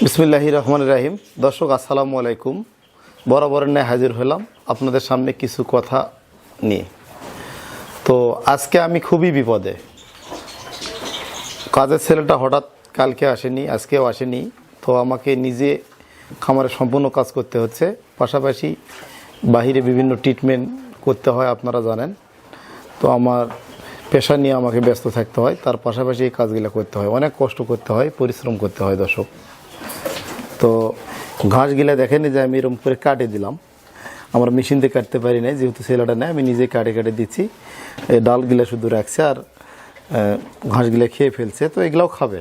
বিসমিল্লাহির রহমানির রহিম। দর্শক আসসালামু আলাইকুম। বরাবরের ন্যায় হাজির হলাম আপনাদের সামনে কিছু কথা নিয়ে। তো আজকে আমি খুবই বিপদে। কাজের ছেলেটা হঠাৎ কালকে আসেনি, আজকেও আসেনি। তো আমাকে নিজে খামারে সম্পূর্ণ কাজ করতে হচ্ছে, পাশাপাশি বাহিরে বিভিন্ন ট্রিটমেন্ট করতে হয়, আপনারা জানেন। তো আমার পেশা নিয়ে আমাকে ব্যস্ত থাকতে হয়, তার পাশাপাশি এই কাজগুলো করতে হয়, অনেক কষ্ট করতে হয়, পরিশ্রম করতে হয় দর্শক। তো ঘাসগুলা দেখেনি যে আমি এরকম করে কাটে দিলাম, আমরা মেশিন দিয়ে কাটতে পারি না, যেহেতু ছেলেটা নেই, আমি নিজে কাটে কাটে দিচ্ছি। এই ডালগুলা শুধু রাখছে আর ঘাসগুলা খেয়ে ফেলছে। তো এগুলাও খাবে,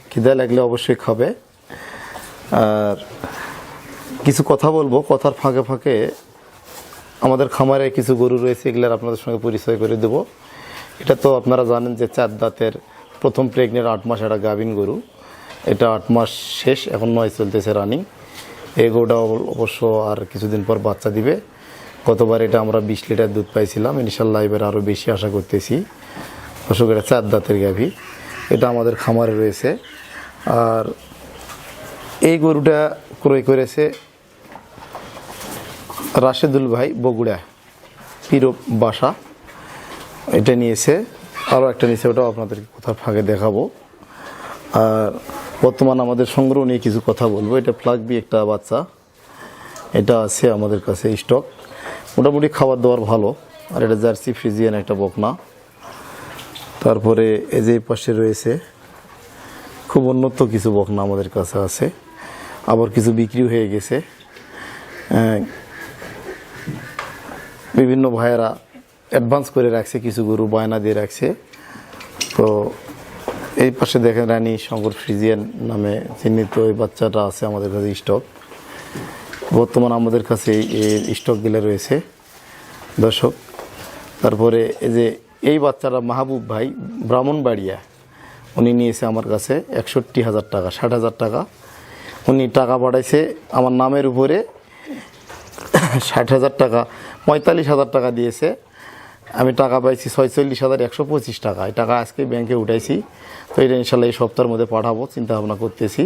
খিদে লাগলে অবশ্যই খাবে। আর কিছু কথা বলবো, কথার ফাঁকে ফাঁকে আমাদের খামারে কিছু গরু রয়েছে, এগুলার আপনাদের সঙ্গে পরিচয় করে দেবো। এটা তো আপনারা জানেন যে 4 দাঁতের প্রথম প্রেগনেন্ট 8 মাস একটা গাভিন গরু। এটা 8 মাস শেষ, এখন 9 চলতেছে রানিং। এই গরুটা অবশ্য আর কিছুদিন পর বাচ্চা দিবে। গতবার এটা আমরা 20 লিটার দুধ পাইছিলাম, ইনশাল্লাহ এবার আরও বেশি আশা করতেছি। অবশ্য এটা 4 দাঁতের গাভি, এটা আমাদের খামারে রয়েছে। আর এই গরুটা ক্রয় করেছে রাশেদুল ভাই, বগুড়া পিরো বাসা। এটা নিয়েছে, আরও একটা নিয়েছে, ওটাও আপনাদেরকে কোথাও ফাঁকে দেখাবো। আর বর্তমান আমাদের সংগ্রহ নিয়ে কিছু কথা বলবো। এটা ফ্লাগবি একটা বাচ্চা, এটা আছে আমাদের কাছে স্টক, মোটামুটি খাবার দাবার ভালো। আর এটা জার্সি ফ্রিজিয়ান একটা বকনা। তারপরে এই যে পাশে রয়েছে খুব উন্নত কিছু বকনা আমাদের কাছে আছে, আবার কিছু বিক্রি হয়ে গেছে। বিভিন্ন ভাইয়েরা অ্যাডভান্স করে রাখছে, কিছু গরু বায়না দিয়ে রাখছে। তো এই পাশে দেখেন রানী শঙ্কর ফ্রিজিয়ান নামে চিহ্নিত এই বাচ্চাটা আছে আমাদের কাছে স্টক। বর্তমান আমাদের কাছে এই স্টকগুলো রয়েছে দর্শক। তারপরে এই যে এই বাচ্চাটা মাহবুব ভাই ব্রাহ্মণবাড়িয়া, উনি নিয়েছে আমার কাছে 61,000 টাকা, 60,000 টাকা উনি টাকা পাঠাইছে আমার নামের উপরে। 60,000 টাকা, 45,000 টাকা দিয়েছে, আমি টাকা পাইছি 46,125 টাকা। এই টাকা আজকে ব্যাংকে উঠাইছি। তো এটা ইনশাল্লাহ এই সপ্তাহের মধ্যে পাঠাবো, চিন্তা ভাবনা করতেছি।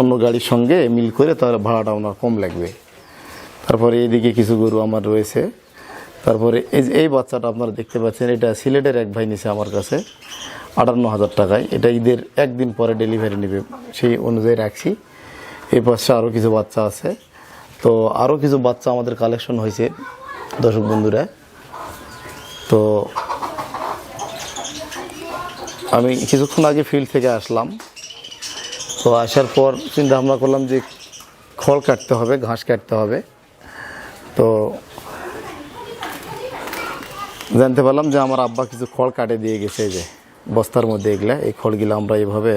অন্য গাড়ির সঙ্গে মিল করে তাহলে ভাড়াটা ওনার কম লাগবে। তারপরে এইদিকে কিছু গরু আমার রয়েছে। তারপরে এই বাচ্চাটা আপনারা দেখতে পাচ্ছেন, এটা সিলেটের এক ভাই নিছে আমার কাছে 58,000 টাকায়। এটা ঈদের একদিন পরে ডেলিভারি নেবে, সেই অনুযায়ী রাখছি। এই পাশে আরও কিছু বাচ্চা আছে। তো আরও কিছু বাচ্চা আমাদের কালেকশন হয়েছে দর্শক বন্ধুরা। তো আমি কিছুক্ষণ আগে ফিল্ড থেকে আসলাম। তো আসার পর চিন্তা ভাবনা করলাম যে খড় কাটতে হবে, ঘাস কাটতে হবে। তো জানতে পারলাম যে আমার আব্বা কিছু খড় কাটে দিয়ে গেছে, এই যে বস্তার মধ্যে এগুলা। এই খড়গুলো আমরা এইভাবে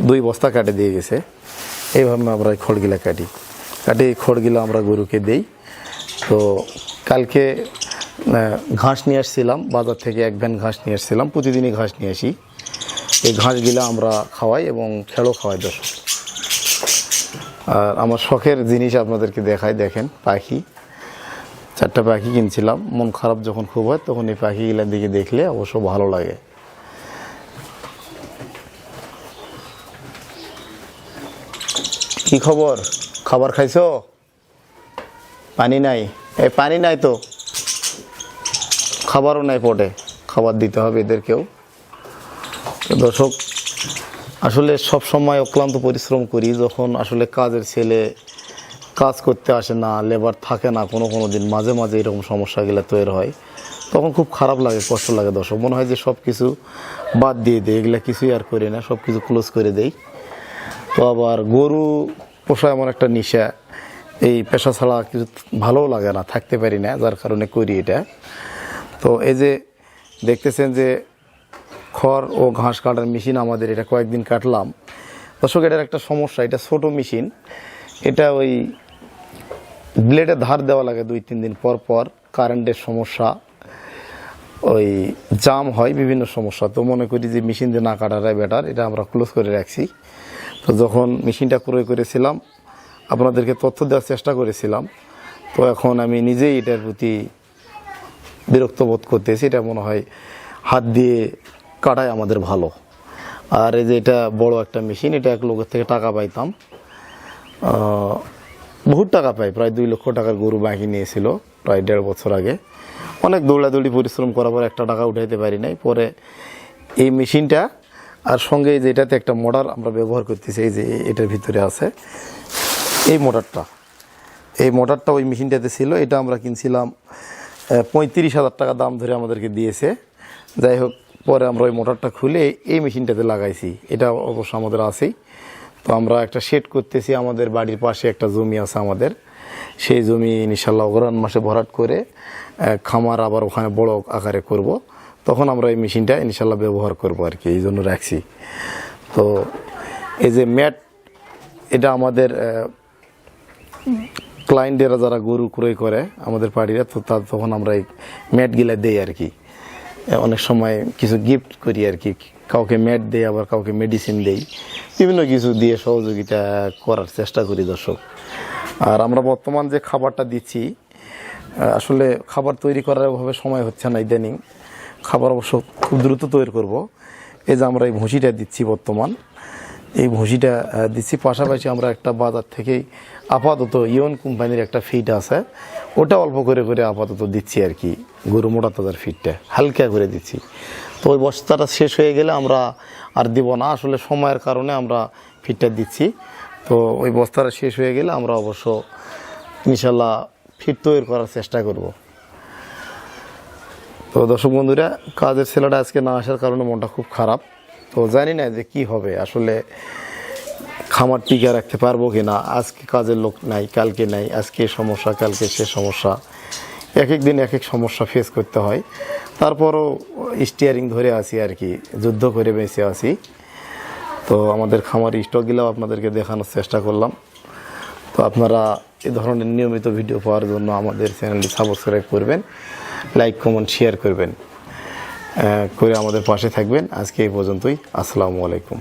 2 বস্তা কাটে দিয়ে গেছে। এইভাবে আমরা এই খড়গুলা কাটি এই খড়গুলো আমরা গরুকে দিই। তো কালকে ঘাস নিয়ে আসছিলাম বাজার থেকে, 1 ভ্যান ঘাস নিয়ে আসছিলাম, প্রতিদিনই ঘাস নিয়ে আসি। এই ঘাসগুলো আমরা খাওয়াই এবং খেড়ও খাওয়াই দর্শক। আর আমার শখের জিনিস আপনাদেরকে দেখাই, দেখেন পাখি, 4টা পাখি কিনছিলাম। মন খারাপ যখন খুব হয় তখন এই পাখিগুলোর দিকে দেখলে অবশ্য ভালো লাগে। কি খবর, খাবার খাইছো? পানি নাই, এই পানি নাই তো খাবারও নাই পটে, খাবার দিতে হবে এদেরকেও। দর্শক আসলে সব সময় অক্লান্ত পরিশ্রম করি, যখন আসলে কাজের ছেলে কাজ করতে আসে না, লেবার থাকে না, কোনো দিন মাঝে মাঝে এরকম সমস্যাগুলো তৈরি হয়, তখন খুব খারাপ লাগে, কষ্ট লাগে দর্শক। মনে হয় যে সব কিছু বাদ দিয়ে দেয়, এগুলো কিছুই আর করি না, সব কিছু ক্লোজ করে দেই। তো আবার গরু পোষা এমন একটা নেশা, এই পেশা ছাড়া কিছু ভালোও লাগে না, থাকতে পারি না, যার কারণে করি এটা। তো এই যে দেখতেছেন যে খড় ও ঘাস কাটার মেশিন আমাদের, এটা কয়েকদিন কাটলাম দর্শক। এটার একটা সমস্যা, এটা ছোট মেশিন, এটা ওই ব্লেডে ধার দেওয়া লাগে 2-3 দিন পর পর। কারেন্টের সমস্যা, ওই জাম হয়, বিভিন্ন সমস্যা। তো মনে করি যে মেশিন দিয়ে না কাটাটাই বেটার, এটা আমরা ক্লোজ করে রাখছি। তো যখন মেশিনটা ক্রয় করেছিলাম আপনাদেরকে তথ্য দেওয়ার চেষ্টা করেছিলাম। তো এখন আমি নিজেই এটার প্রতি বিরক্ত বোধ করতেছি। এটা মনে হয় হাত দিয়ে কাটাই আমাদের ভালো। আর এই যে এটা বড় একটা মেশিন, এটা এক লোকের থেকে টাকা পাইতাম, বহুত টাকা পাই, প্রায় 2 লক্ষ টাকার গরু বাকি নিয়েছিল প্রায় 1.5 বছর আগে। অনেক দৌড়াদৌড়ি পরিশ্রম করার পর একটা টাকা উঠাইতে পারি নাই। পরে এই মেশিনটা আর সঙ্গে এই যে এটাতে একটা মোটর আমরা ব্যবহার করতেছি, এই যে এটার ভিতরে আছে এই মোটরটা ওই মেশিনটাতে ছিল। এটা আমরা কিনছিলাম 35,000 টাকা দাম ধরে আমাদেরকে দিয়েছে। যাই হোক, পরে আমরা ওই মোটরটা খুলে এই মেশিনটাতে লাগাইছি। এটা অবশ্য আমাদের আছেই। তো আমরা একটা শেড করতেছি, আমাদের বাড়ির পাশে একটা জমি আছে আমাদের, সেই জমি ইনশাল্লাহ অগ্রহায়ণ মাসে ভরাট করে খামার আবার ওখানে বড় আকারে করব। তখন আমরা এই মেশিনটা ইনশাল্লাহ ব্যবহার করব আর কি, এই জন্য রাখছি। তো এই যে ম্যাট, এটা আমাদের ক্লায়েন্টেরা যারা গরু ক্রয় করে আমাদের পাড়িরা, তো তখন আমরা এই ম্যাটগুলা দেই আর কি। অনেক সময় কিছু গিফট করি আর কি, কাউকে ম্যাট দেই, আবার কাউকে মেডিসিন দেই, বিভিন্ন কিছু দিয়ে সহযোগিতা করার চেষ্টা করি দর্শক। আর আমরা বর্তমান যে খাবারটা দিচ্ছি, আসলে খাবার তৈরি করার ওভাবে সময় হচ্ছে না ইদানিং। খাবার অবশ্য খুব দ্রুত তৈরি করব। এই যে আমরা এই ভুসিটা দিচ্ছি, বর্তমান এই ভুসিটা দিচ্ছি। পাশাপাশি আমরা একটা বাজার থেকেই আপাতত ইয়ন কোম্পানির একটা ফিড আছে, ওটা অল্প করে করে আপাতত দিচ্ছি আর কি। গরু মোটা তাজার ফিডটা হালকা করে দিচ্ছি। তো ওই বস্তাটা শেষ হয়ে গেলে আমরা আর দিব না, আসলে সময়ের কারণে আমরা ফিডটা দিচ্ছি। তো ওই বস্তাটা শেষ হয়ে গেলে আমরা অবশ্য ইনশাল্লাহ ফিড তৈরি করার চেষ্টা করব। তো দর্শক বন্ধুরা, কাজের ছেলেটা আজকে না আসার কারণে মনটা খুব খারাপ। তো জানি না যে কি হবে, আসলে খামার টিকে রাখতে পারবো কি না। আজকে কাজের লোক নাই, কালকে নাই, আজকে সমস্যা, কালকে সে সমস্যা, এক এক দিন এক এক সমস্যা ফেস করতে হয়। তারপরও স্টিয়ারিং ধরে আসি আর কি, যুদ্ধ করে বেঁচে আসি। তো আমাদের খামারি স্টকগুলোও আপনাদেরকে দেখানোর চেষ্টা করলাম। তো আপনারা এ ধরনের নিয়মিত ভিডিও পাওয়ার জন্য আমাদের চ্যানেলটি সাবস্ক্রাইব করবেন, লাইক কমেন্ট শেয়ার করবেন, করে আমাদের পাশে থাকবেন। আজকে এই পর্যন্তই। আসসালামু আলাইকুম।